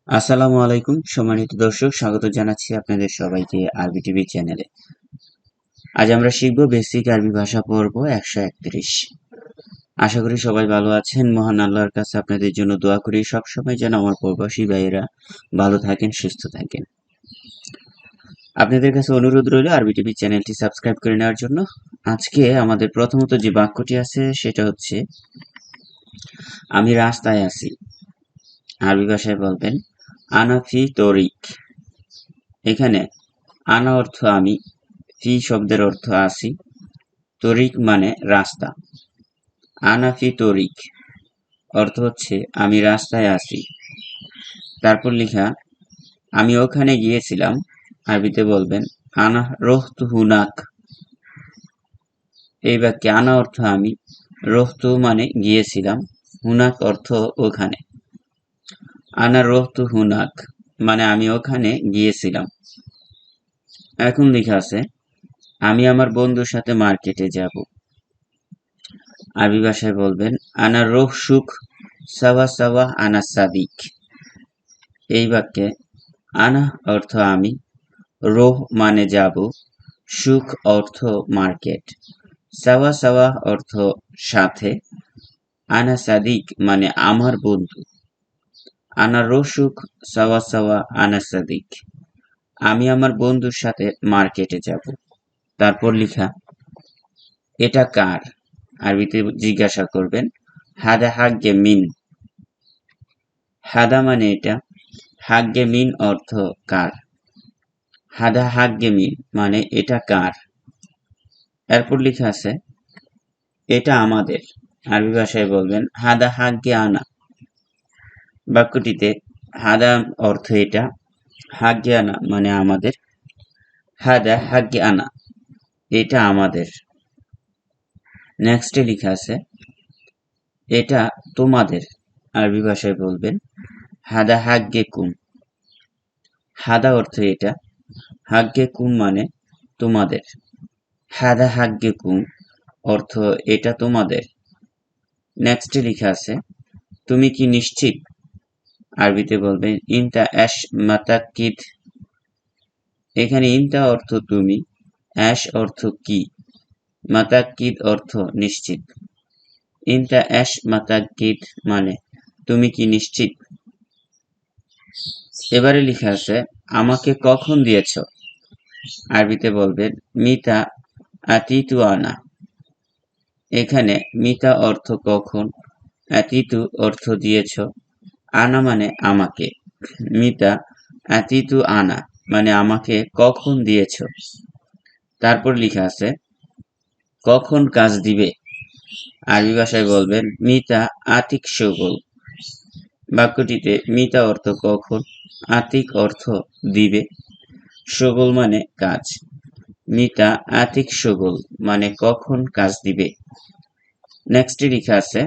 আসসালামু আলাইকুম সম্মানিত দর্শক, স্বাগত জানাচ্ছি আপনাদের সবাইকে আরবি টিভি চ্যানেলে। আজ আমরা শিখব বেসিক আরবি ভাষা পর্ব 131। আশা করি সবাই ভালো আছেন। মহান আল্লাহর কাছে আপনাদের জন্য দোয়া করি সবসময় যেন আমার প্রবাসী ভাইয়েরা ভালো থাকেন, সুস্থ থাকেন। আপনাদের কাছে অনুরোধ রইল আরবি টিভি চ্যানেলটি সাবস্ক্রাইব করে নেওয়ার জন্য। আজকে আমাদের প্রথমত যে বাক্যটি আছে সেটা হচ্ছে আমি রাস্তায় আছি। আরবি ভাষায় বলবেন আনা ফি তরিক। এখানে আনা অর্থ আমি, ফি শব্দের অর্থ আছি, তরিক মানে রাস্তা। আনা ফি তরিক অর্থ হচ্ছে আমি রাস্তায় আছি। তারপর লিখা আমি ওখানে গিয়েছিলাম। আরবিতে বলবেন আনা রোহতু হুনাক। এই বাক্যে আনা অর্থ আমি, রোহতু মানে গিয়েছিলাম, হুনাক অর্থ ওখানে। আনা রোহতু হুনাক মানে আমি ওখানে গিয়েছিলাম। এখন লেখা আছে আমি আমার বন্ধুর সাথে মার্কেটে যাব। আরবি ভাষায় বলবেন আনা রোহ সুখ সাওয়া সাওয়া আনা সাদিক। এই বাক্যে আনা অর্থ আমি, রোহ মানে যাব, সুখ অর্থ মার্কেট, সাওয়া সাওয়া অর্থ সাথে, আনা সাদিক মানে আমার বন্ধু। আনা রোহ সুখ সাওয়া সাওয়া আনা সাদিক, আমি আমার বন্ধুর সাথে মার্কেটে যাব। তারপর লিখা এটা কার। আরবিতে জিজ্ঞাসা করবেন হাদা হাগ্গে মিন। হাদা মানে এটা, হাগ্গে মিন অর্থ কার। হাদা হাগ্গে মিন মানে এটা কার। এরপর লেখা আছে এটা আমাদের। আরবি ভাষায় বলবেন হাদা হাগ্গে আনা। বাক্যটিতে হাদা অর্থ এটা, হাগ্গে আনা মানে আমাদের, হাদা হাগ্গে আনা এটা আমাদের। নেক্সটে লেখা আছে এটা তোমাদের। আরবি ভাষায় বলবেন হাদা হাগ্গে কুম। হাদা অর্থ এটা, হাগ্গে কুম মানে তোমাদের, হাদা হাগ্গে কুম অর্থ এটা তোমাদের। নেক্সটে লেখা আছে তুমি কি নিশ্চিত। আরবিতে বলবেন ইনতা অ্যাশ মাতাক্কিদ। এখানে ইনতা অর্থ তুমি, অ্যাশ অর্থ কি, মাতাক্কিদ অর্থ নিশ্চিত। ইনতা অ্যাশ মাতাক্কিদ মানে তুমি কি নিশ্চিত। এবারে লেখা আছে আমাকে কখন দিয়েছ। আরবিতে বলবেন মিতা আতিতু আনা। এখানে মিতা অর্থ কখন, আতিতু অর্থ দিয়েছ, আনা মানে আমাকে। মিতা আতিতু আনা মানে আমাকে কখন দিয়েছ। তারপর লেখা আছে কখন কাজ দিবে। আরবি ভাষায় বলবেন মিতা আতিক শগল। বাক্যটিতে মিতা অর্থ কখন, আতিক অর্থ দিবে, শগল মানে কাজ। মিতা আতিক শগল মানে কখন কাজ দিবে। নেক্সটে লেখা আছে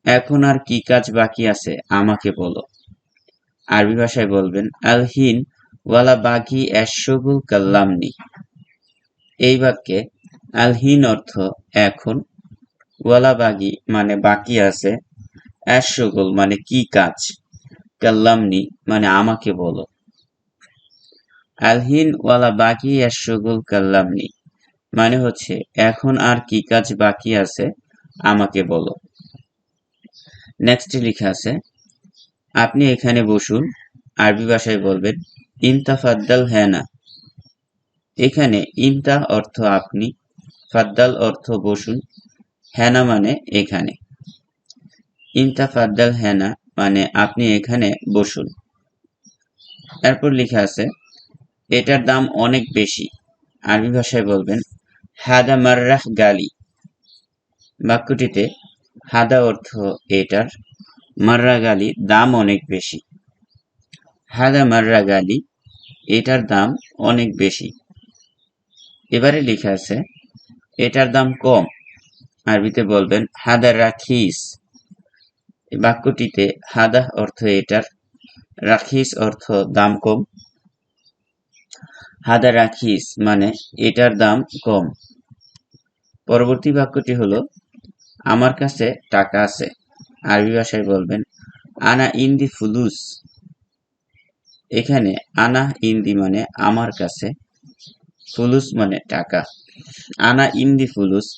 এখন আর কি কাজ বাকি আছে আমাকে বলো। আরবি ভাষায় বলবেন আলহিন ওয়ালা বাকি এশগুল কাল্লামনি। এই বাক্যে আলহিন অর্থ এখন, ওয়ালা বাগি মানে বাকি আছে, এশগুল মানে কি কাজ, কাল্লামনি মানে আমাকে বলো। আলহিন ওয়ালা বাকি এশগুল কাল্লামনি মানে হচ্ছে এখন আর কি কাজ বাকি আছে আমাকে বলো। নেক্সটে লেখা আছে আপনি এখানে বসুন। আরবি ভাষায় বলবেন ইনতা ফাদ্দাল হ্যানা। এখানে ইনতা অর্থ আপনি, ফাদ্দাল অর্থ বসুন, হ্যানা মানে এখানে। ইনতা ফাদ্দাল হ্যানা মানে আপনি এখানে বসুন। এরপর লেখা আছে এটার দাম অনেক বেশি। আরবি ভাষায় বলবেন হাদা মাররাহ গালি। বাক্যটিতে হাদা অর্থ এটার, মাররা গালি দাম অনেক বেশি। হাদা মাররা গালি এটার দাম অনেক বেশি। এবারে লেখা আছে এটার দাম কম। আরবিতে বলবেন হাদা রাখিস। বাক্যটিতে হাদা অর্থ এটার, রাখিস অর্থ দাম কম। হাদা রাখিস মানে এটার দাম কম। পরবর্তী বাক্যটি হলো আমার কাছে টাকা আছে। আরবি ভাষায় বলবেন আনা ইন্দি ফুলুস। এখানে আনা ইন্দি মানে আমার কাছে, ফুলুস মানে টাকা। আনা ইন্দি ফুলুস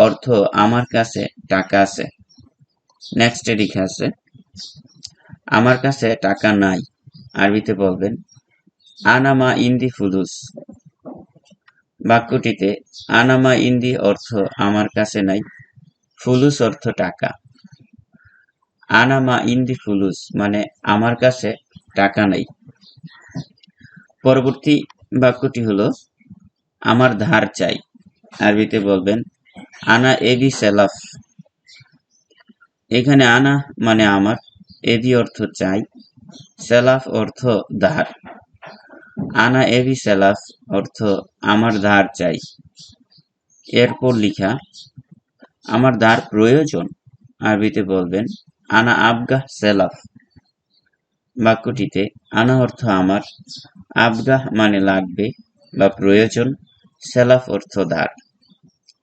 অর্থ আমার কাছে টাকা আছে। নেক্সটে লেখা আছে আমার কাছে টাকা নাই। আরবিতে বলবেন আনামা ইন্দি ফুলুস। বাক্যটিতে আনামা ইন্দি অর্থ আমার কাছে নাই, ফুলুস অর্থ টাকা। আনামা ইন্দি ফুলুস মানে আমার কাছে টাকা নাই। পরবর্তী বাক্যটি হলো আমার ধার চাই। আরবিতে বলবেন আনা এবি সেলাফ। এখানে আনা মানে আমার, এবি অর্থ চাই, সেলাফ অর্থ ধার। আনা এবি সেলাফ অর্থ আমার ধার চাই। এরপর লিখা আমার ধার প্রয়োজন। আরবিতে বলবেন আনা আবগাহ সেলাফ। বাক্যটিতে আনা অর্থ আমার, আবগাহ মানে লাগবে বা প্রয়োজন, সেলাফ অর্থ ধার।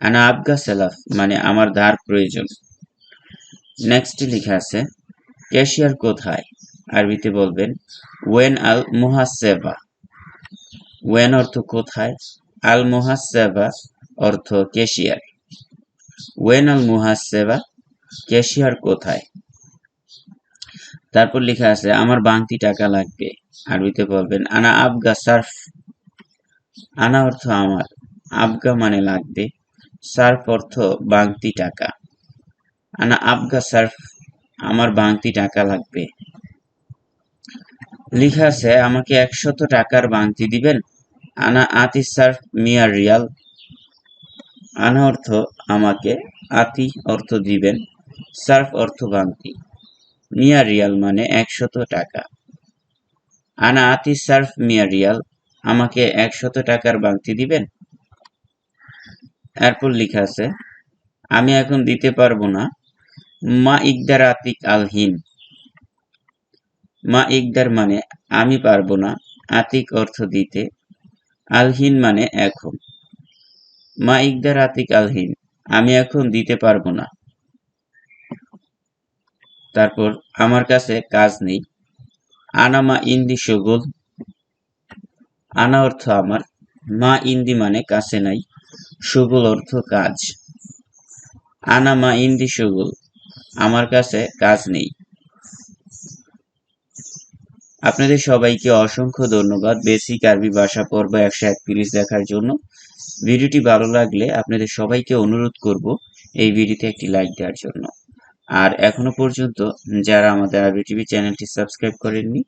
আনা আবগাহ সেলাফ মানে আমার ধার প্রয়োজন। নেক্সট লেখা আছে ক্যাশিয়ার কোথায়। আরবিতে বলবেন ওয়েন আল মুহাসেবা। ওয়েন অর্থ কোথায়, আল মুহাসেবা অর্থ ক্যাশিয়ার। ওয়েন আল মুহাসেবা ক্যাশিয়ার কোথায়। তারপর লেখা আছে আমার বাংতি টাকা লাগবে। আরবিতে বলবেন আনা আবগা সার্ফ। আনা অর্থ আমার, আবগা মানে লাগবে, সার্ফ অর্থ বাংতি টাকা। আনা আবগা সার্ফ আমার বাংতি টাকা লাগবে। লেখা আছে আমাকে 100 টাকার বাংতি দিবেন। আনা আতি সার্ফ মিয়া রিয়াল। আনা অর্থ আমাকে, আতি অর্থ দিবেন, সার্ফ অর্থ বাংতি, মিয়া রিয়াল মানে 100 টাকা। আনা আতি সার্ফ মিয়া রিয়াল আমাকে 100 টাকার বাংতি দিবেন। এরপর লেখা আছে আমি এখন দিতে পারবো না। মা ইকদার আতিক আলহিন। মা ইকদার মানে আমি পারবো না, আতিক অর্থ দিতে, আলহিন মানে এখন। মা ইকদার আতিক আলহিন আমি এখন দিতে পারবো না। তারপর আমার কাছে কাজ নেই। আনা মা ইন্দি শগুল। আনা অর্থ আমার, মা ইন্দি মানে কাছে নাই, শগুল অর্থ কাজ। আনা মা ইন্দি শগুল আমার কাছে কাজ নেই। আপনাদের সবাইকে অসংখ্য ধন্যবাদ বেসিক আরবি ভাষা পর্ব 131 দেখার জন্য। ভিডিওটি ভালো লাগলে আপনাদের সবাইকে অনুরোধ করব এই ভিডিওতে একটি লাইক দেওয়ার জন্য। আর এখনো পর্যন্ত যারা আমাদের আরবি টিভি চ্যানেলটি সাবস্ক্রাইব করেননি,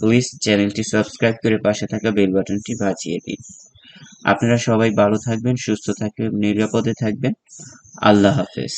প্লিজ চ্যানেলটি সাবস্ক্রাইব করে পাশে থাকা বেল বাটনটি বাজিয়ে দিন। আপনারা সবাই ভালো থাকবেন, সুস্থ থাকবেন, নিরাপদে থাকবেন। আল্লাহ হাফেজ।